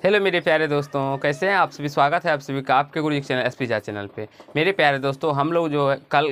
Hello मेरे प्यारे दोस्तों, कैसे हैं आप सभी। स्वागत है आप सभी का आपके गुरु चैनल एसपी झा चैनल पे। मेरे प्यारे दोस्तों, हम लोग जो है कल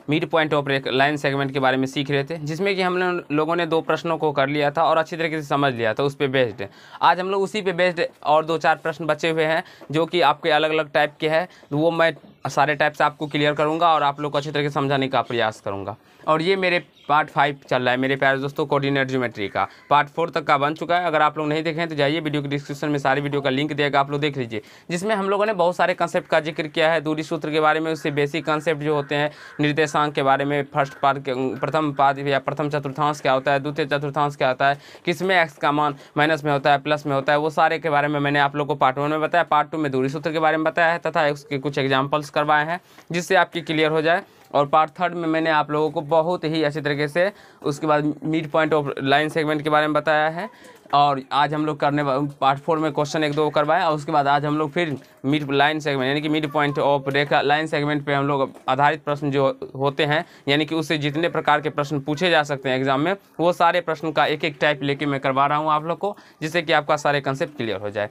mid point of line segment के बारे में सीख रहे थे, जिसमें कि हम लोगों ने 2 प्रश्नों को कर लिया था और अच्छी तरीके से समझ लिया था। उस पर बेस्ड आज हम लोग उसी पे बेस्ड और 2-4 प्रश्न बचे हुए हैं, जो कि आपके अलग अलग टाइप के हैं। वो मैं सारे टाइप से आपको क्लियर करूँगा और आप लोग को अच्छी तरीके से समझाने का प्रयास करूँगा। और ये मेरे पार्ट 5 चल रहा है मेरे प्यारे दोस्तों, कोऑर्डिनेट ज्योमेट्री का पार्ट 4 तक का बन चुका है। अगर आप लोग नहीं देखे हैं तो जाइए, वीडियो के डिस्क्रिप्शन में सारी वीडियो का लिंक देगा, आप लोग देख लीजिए, जिसमें हम लोगों ने बहुत सारे कंसेप्ट का जिक्र किया है। दूरी सूत्र के बारे में, उससे बेसिक कंसेप्ट जो होते हैं, निर्देशांक के बारे में, फर्स्ट पार्ट के प्रथम पाद या प्रथम चतुर्थांश क्या होता है, द्वितीय चतुर्थांश क्या होता है, किसमें एक्स का मान माइनस में होता है, प्लस में होता है, वो सारे के बारे में मैंने आप लोग को पार्ट 1 में बताया। पार्ट 2 में दूरी सूत्र के बारे में बताया है तथा उसके कुछ एग्जाम्पल्स करवाए हैं, जिससे आपकी क्लियर हो जाए। और पार्ट 3 में मैंने आप लोगों को बहुत ही अच्छी तरीके से उसके बाद mid point of line segment के बारे में बताया है। और आज हम लोग करने पार्ट 4 में क्वेश्चन 1-2 करवाया, और उसके बाद आज हम लोग फिर मिड लाइन सेगमेंट यानी कि mid point of Rekha line segment पे हम लोग आधारित प्रश्न जो होते हैं, यानी कि उससे जितने प्रकार के प्रश्न पूछे जा सकते हैं एग्जाम में, वो सारे प्रश्न का एक एक टाइप लेके मैं करवा रहा हूँ आप लोग को, जिससे कि आपका सारे कंसेप्ट क्लियर हो जाए।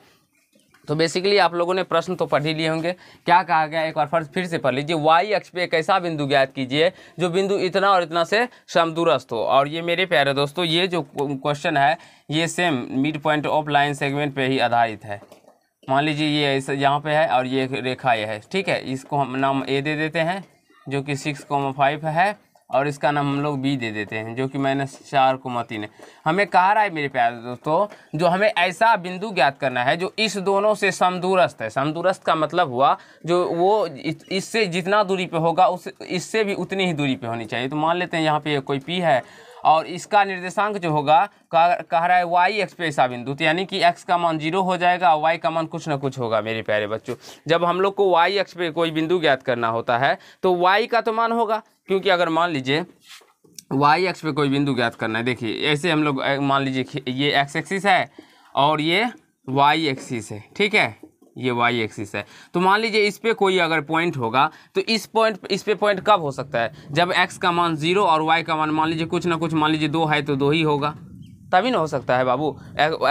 तो बेसिकली आप लोगों ने प्रश्न तो पढ़ ही लिए होंगे। क्या कहा गया, एक बार फिर से पढ़ लीजिए। वाई अक्ष पे एक ऐसा बिंदु ज्ञात कीजिए जो बिंदु इतना और इतना से समदूरस्थ हो। और ये मेरे प्यारे दोस्तों, ये जो क्वेश्चन है ये same mid point of line segment पे ही आधारित है। मान लीजिए ये यहाँ पे है और ये रेखा ये है, ठीक है। इसको हम नाम ए दे देते हैं, जो कि 6,5 है, और इसका नाम हम लोग बी दे देते हैं, जो कि -4,3 है। हमें कहा रहा है मेरे प्यारे दोस्तों, जो हमें ऐसा बिंदु ज्ञात करना है जो इस दोनों से समदूरस्थ है। समदूरस्थ का मतलब हुआ जो वो इससे जितना दूरी पे होगा उस इससे भी उतनी ही दूरी पे होनी चाहिए। तो मान लेते हैं यहाँ पे कोई पी है और इसका निर्देशांक जो होगा कह रहा है वाई एक्स पे ऐसा बिंदु, तो यानी कि एक्स का मान 0 हो जाएगा और वाई का मान कुछ ना कुछ होगा। मेरे प्यारे बच्चों, जब हम लोग को वाई एक्स पे कोई बिंदु ज्ञात करना होता है तो वाई का तो मान होगा, क्योंकि अगर मान लीजिए वाई एक्स पे कोई बिंदु ज्ञात करना है, देखिए ऐसे हम लोग मान लीजिए ये एक्स एक्सिस है और ये वाई एक्सिस है, ठीक है, ये वाई एक्सिस है। तो मान लीजिए इस पे कोई अगर पॉइंट होगा तो इस पे पॉइंट कब हो सकता है, जब एक्स का मान 0 और वाई का मान मान लीजिए कुछ ना कुछ, मान लीजिए 2 है तो 2 ही होगा, तभी ना हो सकता है बाबू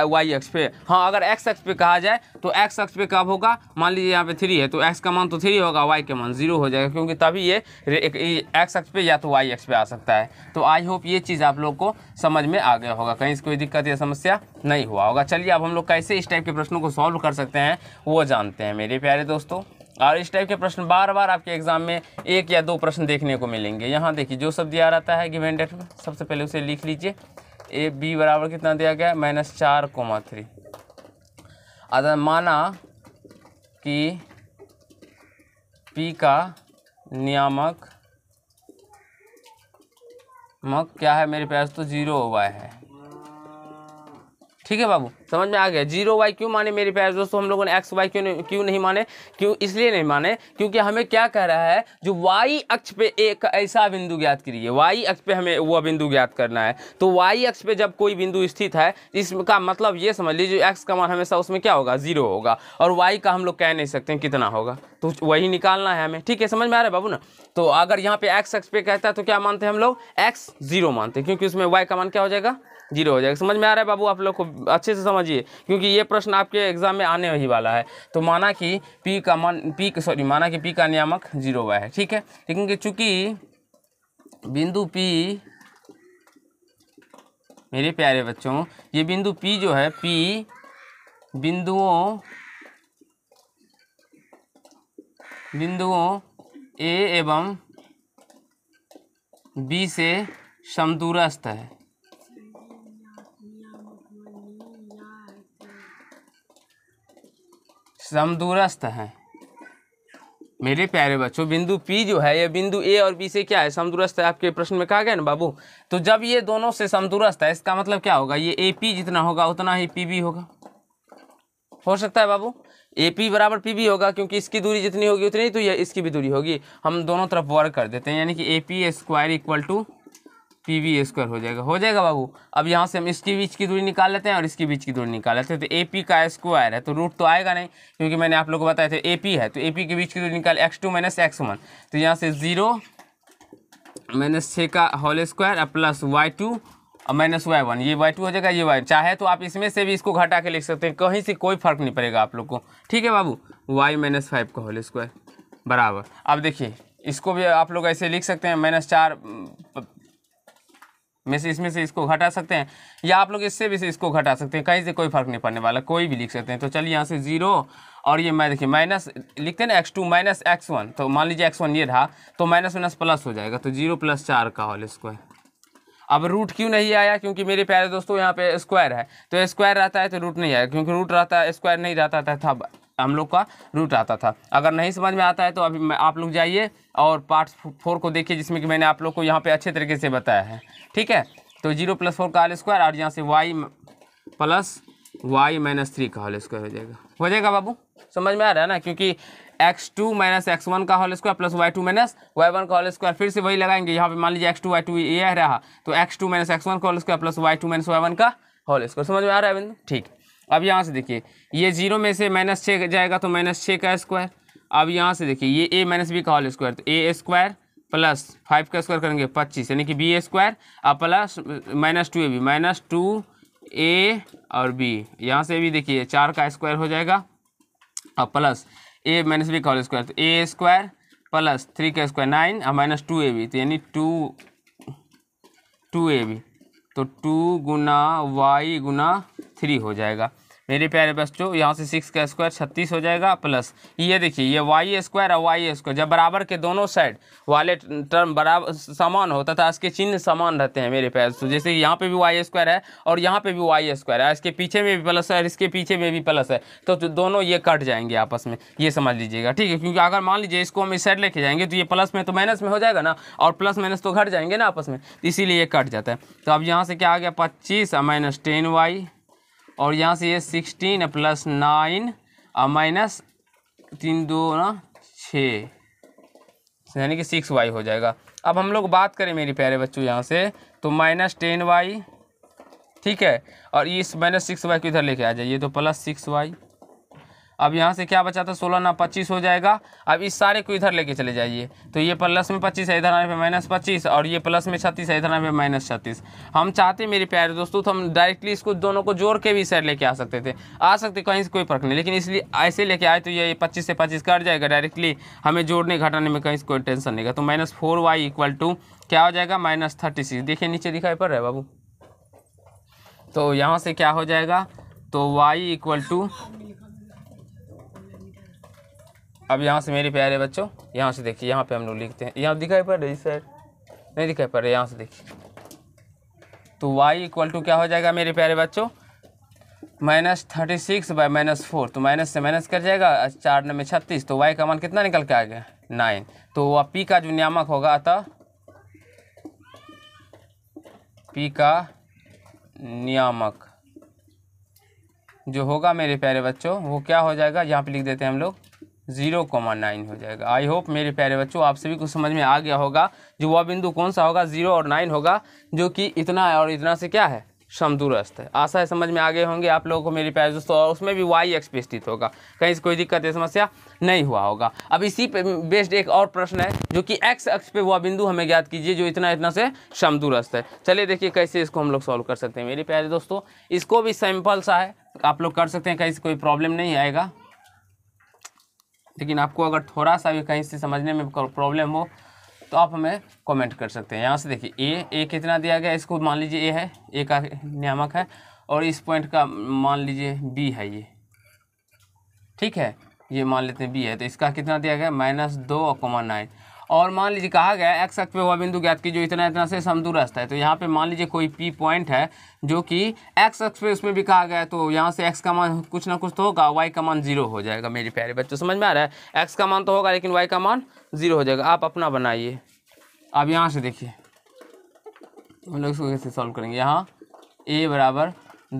वाई एक्स पे। हाँ, अगर एक्स एक्स पे कहा जाए तो एक्स एक्स पे कब होगा, मान लीजिए यहाँ पे 3 है तो एक्स का मान तो 3 होगा, वाई का मान 0 हो जाएगा, क्योंकि तभी ये एक्स एक्स पे या तो वाई एक्स पे आ सकता है। तो आई होप ये चीज़ आप लोग को समझ में आ गया होगा, कहीं से कोई दिक्कत या समस्या नहीं हुआ होगा। चलिए अब हम लोग कैसे इस टाइप के प्रश्नों को सॉल्व कर सकते हैं वो जानते हैं मेरे प्यारे दोस्तों। और इस टाइप के प्रश्न बार बार आपके एग्जाम में 1 या 2 प्रश्न देखने को मिलेंगे। यहाँ देखिए जो सब दिया रहता है गिवन डेट में, सबसे पहले उसे लिख लीजिए। ए बी बराबर कितना दिया गया है, -4,3। अगर माना कि पी का नियामक क्या है मेरे पास, तो 0 वाई है, ठीक है बाबू, समझ में आ गया। 0 वाई क्यों माने मेरे प्यारे दोस्तों हम लोगों ने, एक्स वाई क्यों नहीं माने, क्यों इसलिए नहीं माने क्योंकि हमें क्या कह रहा है, जो वाई अक्ष पे एक ऐसा बिंदु ज्ञात करिए। वाई अक्ष पे हमें वो बिंदु ज्ञात करना है, तो वाई अक्ष पे जब कोई बिंदु स्थित है, इसका मतलब ये समझ लीजिए एक्स का मान हमेशा उसमें क्या होगा, 0 होगा, और वाई का हम लोग कह नहीं सकते कितना होगा, तो वही निकालना है हमें, ठीक है, समझ में आ रहा है बाबू ना। तो अगर यहाँ पे एक्स अक्ष पे कहता है तो क्या मानते हैं हम लोग, एक्स 0 मानते हैं, क्योंकि उसमें वाई का मान क्या हो जाएगा, 0 हो जाएगा। समझ में आ रहा है बाबू, आप लोग को अच्छे से समझिए, क्योंकि ये प्रश्न आपके एग्जाम में आने ही वाला है। तो माना कि पी का नियामक 0 वाई है, ठीक है, लेकिन चूंकि बिंदु पी, मेरे प्यारे बच्चों, ये बिंदु पी जो है, पी बिंदुओं ए एवं बी से समदूरस्थ है, समदूरस्थ है। मेरे प्यारे बच्चों, बिंदु P जो है ये बिंदु A और B से क्या है, समदूरस्थ है। आपके प्रश्न में कहा गया ना बाबू। तो जब ये दोनों से समदूरस्थ है, इसका मतलब क्या होगा, ये AP जितना होगा उतना ही PB होगा। हो सकता है बाबू, AP बराबर PB होगा, क्योंकि इसकी दूरी जितनी होगी उतनी तो ये इसकी भी दूरी होगी। हम दोनों तरफ वर्क कर देते हैं, यानी कि AP square equal to PB square हो जाएगा बाबू। अब यहाँ से हम इसके बीच की दूरी निकाल लेते हैं और इसके बीच की दूरी निकाल लेते हैं। तो AP का स्क्वायर है तो रूट तो आएगा नहीं, क्योंकि मैंने आप लोगों को बताया था AP है, तो AP के बीच की दूरी निकाल x2 - x1, तो यहाँ से 0 - 6 का होल स्क्वायर प्लस y2 और माइनस y1, ये y2 हो जाएगा, ये y, चाहे तो आप इसमें से भी इसको घटा के लिख सकते हैं, कहीं से कोई फर्क नहीं पड़ेगा आप लोग को। ठीक है बाबू, y माइनस 5 का होल स्क्वायर बराबर। अब देखिए इसको भी आप लोग ऐसे लिख सकते हैं, -4 में से इसमें से इसको घटा सकते हैं, या आप लोग इससे भी से इसको घटा सकते हैं, कहीं से कोई फर्क नहीं पड़ने वाला, कोई भी लिख सकते हैं। तो चलिए यहाँ से 0 और ये मैं देखिए माइनस लिखते हैं ना x2 माइनस x1, तो मान लीजिए x1 ये रहा, तो माइनस माइनस प्लस हो जाएगा, तो 0 + 4 का होल स्क्वायर। अब रूट क्यों नहीं आया, क्योंकि मेरे प्यारे दोस्तों यहाँ पे स्क्वायर है, तो स्क्वायर रहता है तो रूट नहीं आया, क्योंकि रूट रहता है स्क्वायर नहीं रहता था, हम लोग का रूट आता था। अगर नहीं समझ में आता है तो अभी आप लोग जाइए और पार्ट 4 को देखिए, जिसमें कि मैंने आप लोग को यहाँ पे अच्छे तरीके से बताया है। ठीक है, तो 0 + 4 का होल स्क्वायर और यहाँ से y + y - 3 का होल स्क्वायर हो जाएगा बाबू, समझ में आ रहा है ना, क्योंकि x2 - x1 का whole square plus y2 - y1 का होल स्क्वायर, फिर से वही लगाएंगे यहाँ पे, मान लीजिए x2 y2 ये रहा, तो x2 - x1 का whole square plus y2 - y1 का होल स्क्वायर, समझ में आ रहा है बिंदु। ठीक, अब यहाँ से देखिए ये 0 में से -6 जाएगा तो -6 का स्क्वायर। अब यहाँ से देखिए ये a - b का होल स्क्वायर, तो a² प्लस 5 का स्क्वायर करेंगे 25, यानी कि b² और प्लस -2ab -2a और b, यहाँ से भी देखिए 4 का स्क्वायर हो जाएगा और प्लस a - b का होल स्क्वायर, तो a² प्लस 3 का स्क्वायर 9 और -2ab, तो यानी 2ab, तो 2 × y × 3 हो जाएगा मेरे प्यारे बच्चों। यहाँ से 6 का स्क्वायर 36 हो जाएगा, प्लस ये देखिए ये y² और y², जब बराबर के दोनों साइड वाले टर्म बराबर समान हो तथा इसके चिन्ह समान रहते हैं मेरे प्यारे। तो जैसे यहाँ पे भी y² है और यहाँ पे भी y² है, इसके पीछे में भी प्लस है और इसके पीछे में भी प्लस है, तो दोनों ये कट जाएंगे आपस में, ये समझ लीजिएगा। ठीक है, क्योंकि अगर मान लीजिए इसको हम इस साइड लेके जाएंगे तो ये प्लस में तो माइनस में हो जाएगा ना, और प्लस माइनस तो घट जाएंगे ना आपस में, इसीलिए ये कट जाता है। तो अब यहाँ से क्या आ गया 25 और -10y, और यहाँ से ये 16 + 9 और -3 2 6, यानी कि 6y हो जाएगा। अब हम लोग बात करें मेरे प्यारे बच्चों यहाँ से, तो -10y, ठीक है, और इस -6y को इधर लेके आ जाइए तो +6y। अब यहाँ से क्या बचा था 16 × 25 हो जाएगा। अब इस सारे को इधर लेके चले जाइए, तो ये प्लस में 25 है, इधर आने पे -25, और ये प्लस में 36 है, इधर आने पे -36। हम चाहते मेरे प्यारे दोस्तों तो हम डायरेक्टली इसको दोनों को जोड़ के भी साइड लेके आ सकते थे, कहीं से कोई फर्क नहीं, लेकिन इसलिए ऐसे लेके आए तो ये 25 से 25 कट जाएगा डायरेक्टली, हमें जोड़ने घटाने में कहीं से कोई टेंशन नहीं है। तो -4y = क्या हो जाएगा -36, देखिए नीचे दिखाई पड़ रहा है बाबू। तो यहाँ से क्या हो जाएगा, तो y = अब यहाँ से मेरे प्यारे बच्चों यहाँ से देखिए, यहाँ पे हम लोग लिखते हैं, यहाँ दिखाई पड़ रही सर, नहीं दिखाई पड़ रहा, यहाँ से देखिए, तो y = क्या हो जाएगा मेरे प्यारे बच्चों -36 / -4, तो माइनस से माइनस कर जाएगा, 4 में 36, तो y का मान कितना निकल के आ गया 9। तो वह p का जो नियामक होगा, अतः p का नियामक जो होगा मेरे प्यारे बच्चों वो क्या हो जाएगा, यहाँ पे लिख देते हैं हम लोग 0,9 हो जाएगा। आई होप मेरे प्यारे बच्चों आप सभी को समझ में आ गया होगा, जो वह बिंदु कौन सा होगा 0 और 9 होगा, जो कि इतना और इतना से क्या है समदूरस्थ है। आशा है समझ में आ गए होंगे आप लोगों को मेरे प्यारे दोस्तों, और उसमें भी y एक्स पे स्थित होगा, कहीं से कोई दिक्कत या समस्या नहीं हुआ होगा। अब इसी पे बेस्ड एक और प्रश्न है, जो कि x अक्ष पे वह बिंदु हमें ज्ञात कीजिए जो इतना इतना से समदूरस्थ है। चलिए देखिए कैसे इसको हम लोग सॉल्व कर सकते हैं मेरे प्यारे दोस्तों। इसको भी सिंपल सा है, आप लोग कर सकते हैं, कहीं से कोई प्रॉब्लम नहीं आएगा, लेकिन आपको अगर थोड़ा सा भी कहीं से समझने में प्रॉब्लम हो तो आप हमें कमेंट कर सकते हैं। यहाँ से देखिए ए कितना दिया गया, इसको मान लीजिए ए है, ए का नियामक है, और इस पॉइंट का मान लीजिए बी है ये, ठीक है, ये मान लेते हैं बी है, तो इसका कितना दिया गया -2,9, और मान लीजिए कहा गया एक्स अक्ष पे वह बिंदु ज्ञात की जो इतना इतना से समदूरस्थ है। तो यहाँ पे मान लीजिए कोई पी पॉइंट है जो कि एक्स अक्ष पे उसमें भी कहा गया है, तो यहाँ से एक्स का मान कुछ ना कुछ तो होगा, वाई का मान 0 हो जाएगा मेरे प्यारे बच्चों, समझ में आ रहा है। एक्स का मान तो होगा लेकिन वाई का मान 0 हो जाएगा, आप अपना बनाइए। अब यहाँ से देखिए हम लोग इसको कैसे सॉल्व करेंगे। यहाँ a बराबर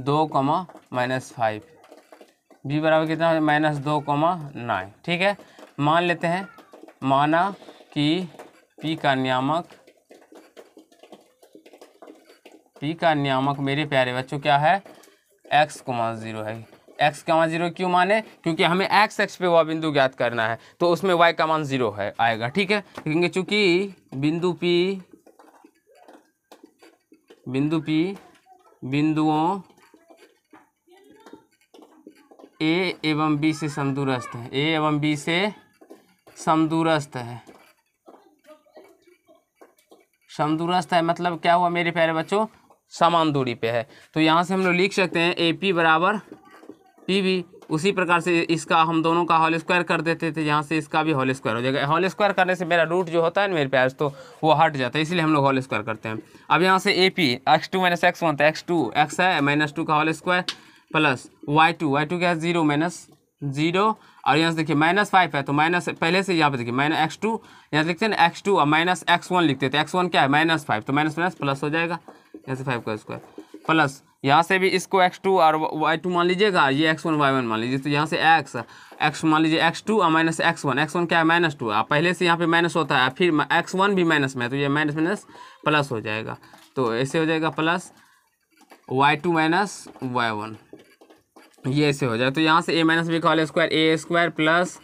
2,-5, b बराबर कितना है -2,9, ठीक है। मान लेते हैं, माना कि p का नियामक मेरे प्यारे बच्चों क्या है x, 0 है। x का मान 0 क्यों माने, क्योंकि हमें x अक्ष पे वह बिंदु ज्ञात करना है, तो उसमें y का मान 0 है आएगा, ठीक है। क्योंकि चूंकि बिंदु p बिंदु P बिंदुओं A एवं B से समदूरस्थ है, A एवं B से समदूरस्थ है। समदूरस्थ है मतलब क्या हुआ मेरे प्यारे बच्चों, समान दूरी पे है। तो यहाँ से हम लोग लिख सकते हैं AP बराबर PB। उसी प्रकार से इसका हम दोनों का होल स्क्वायर कर देते थे, यहाँ से इसका भी होल स्क्वायर हो जाएगा। होल स्क्वायर करने से मेरा रूट जो होता है ना मेरे प्यारे, तो वो हट जाता है, इसलिए हम लोग होल स्क्वायर करते हैं। अब यहाँ से AP x2 - x1 था, x2 x है -2 का होल स्क्वायर प्लस y2 क्या है 0 - 0, और यहाँ से देखिए -5 है तो माइनस पहले से यहाँ पे देखिए -x2 यहाँ से लिखते हैं ना x2 और -x1 लिखते थे। x1 क्या है -5, तो माइनस प्लस हो जाएगा, यहाँ से 5 का स्क्वायर प्लस यहाँ से भी इसको x2 और y2 मान लीजिएगा, ये x1 y1 मान लीजिए। तो यहाँ से x मान लीजिए x2 और -x1 क्या है -2, आप पहले से यहाँ पे माइनस होता है, फिर x1 भी माइनस में है तो ये माइनस प्लस हो जाएगा। तो ऐसे हो जाएगा प्लस y2 - y1, ये ऐसे हो जाए। तो यहाँ से a - b का whole square a² plus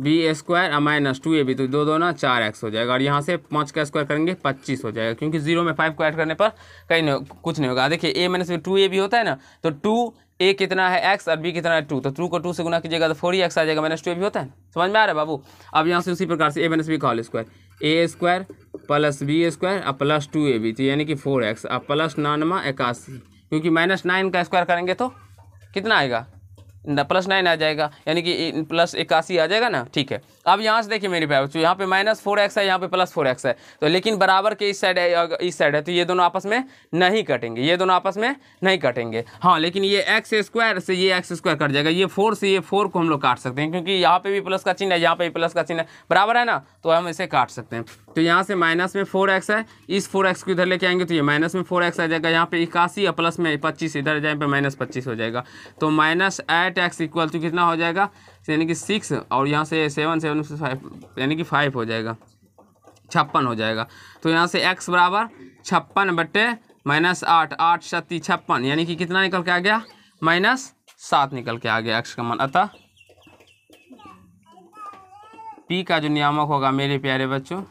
b² और -2ab, तो 2 2 4x हो जाएगा। और यहाँ से 5 का स्क्वायर करेंगे 25 हो जाएगा, क्योंकि 0 में 5 को ऐड करने पर कहीं नहीं कुछ नहीं होगा। देखिए a - b 2ab होता है ना, तो 2a कितना है x और b कितना है 2, तो 2 को 2 से गुना कीजिएगा तो 4x आ जाएगा, -2ab होता है। समझ में आ रहा है बाबू। अब यहाँ से उसी प्रकार से a - b का whole square a² plus b² और प्लस 2ab, तो यानी कि 4x और प्लस 9 81, क्योंकि -9 का स्क्वायर करेंगे तो कितना आएगा +9 आ जाएगा, यानी कि प्लस 81 आ जाएगा ना। ठीक है, अब यहाँ से देखिए मेरे प्यारे बच्चों, यहाँ पे -4x है, यहाँ पे +4x है, तो लेकिन बराबर के इस साइड है, तो ये दोनों आपस में नहीं कटेंगे, ये दोनों आपस में नहीं कटेंगे। हाँ, लेकिन ये x² से ये x² कट जाएगा, ये 4 से ये 4 को हम लोग काट सकते हैं, क्योंकि यहाँ पे भी प्लस का चिन्ह है, यहाँ पे भी प्लस का चिन्ह है, बराबर है ना, तो हम इसे काट सकते हैं। तो यहाँ से माइनस में 4x है, इस 4x को इधर लेके आएंगे तो ये माइनस में 4x आ जाएगा, यहाँ पे 81 और प्लस में 25 इधर जाए पे -25 हो जाएगा। तो -8x इक्वल टू कितना हो जाएगा, यानी कि 6, और यहाँ से 7 7 से 5 यानी कि 5 हो जाएगा, 56 हो जाएगा। तो यहाँ से x बराबर 56 बटे -8, 8 7 56, यानी कि कितना निकल के आ गया, -7 निकल के आ गया x का मान। अतः p का जो नियामक होगा मेरे प्यारे बच्चों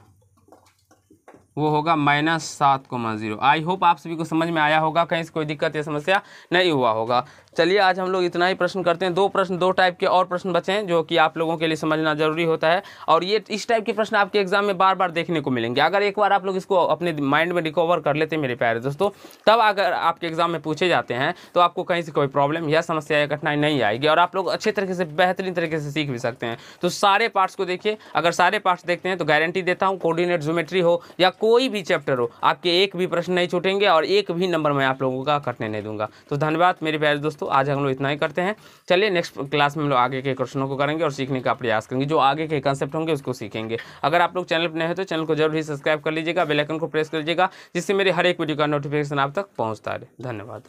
वो होगा -7,0। आई होप आप सभी को समझ में आया होगा, कहीं से कोई दिक्कत या समस्या नहीं हुआ होगा। चलिए आज हम लोग इतना ही प्रश्न करते हैं। 2 प्रश्न 2 टाइप के और प्रश्न बचे हैं जो कि आप लोगों के लिए समझना जरूरी होता है, और ये इस टाइप के प्रश्न आपके एग्जाम में बार बार देखने को मिलेंगे। अगर एक बार आप लोग इसको अपने माइंड में रिकवर कर लेते हैं मेरे प्यारे दोस्तों, तब अगर आपके एग्जाम में पूछे जाते हैं तो आपको कहीं से कोई प्रॉब्लम या समस्या या कठिनाई नहीं आएगी, और आप लोग अच्छे तरीके से बेहतरीन तरीके से सीख भी सकते हैं। तो सारे पार्ट्स को देखिए, अगर सारे पार्ट्स देखते हैं तो गारंटी देता हूँ, कोऑर्डिनेट ज्योमेट्री हो या कोई भी चैप्टर हो, आपके एक भी प्रश्न नहीं छूटेंगे और एक भी नंबर मैं आप लोगों का कटने नहीं दूंगा। तो धन्यवाद मेरे प्यारे दोस्तों, आज हम लोग इतना ही करते हैं। चलिए नेक्स्ट क्लास में हम लोग आगे के क्वेश्चनों को करेंगे और सीखने का प्रयास करेंगे, जो आगे के कंसेप्ट होंगे उसको सीखेंगे। अगर आप लोग चैनल पर नए हैं तो चैनल को जरूर ही सब्सक्राइब कर लीजिएगा, बेल आइकन को प्रेस कर लीजिएगा, जिससे मेरे हर एक वीडियो का नोटिफिकेशन आप तक पहुंचता रहे। धन्यवाद।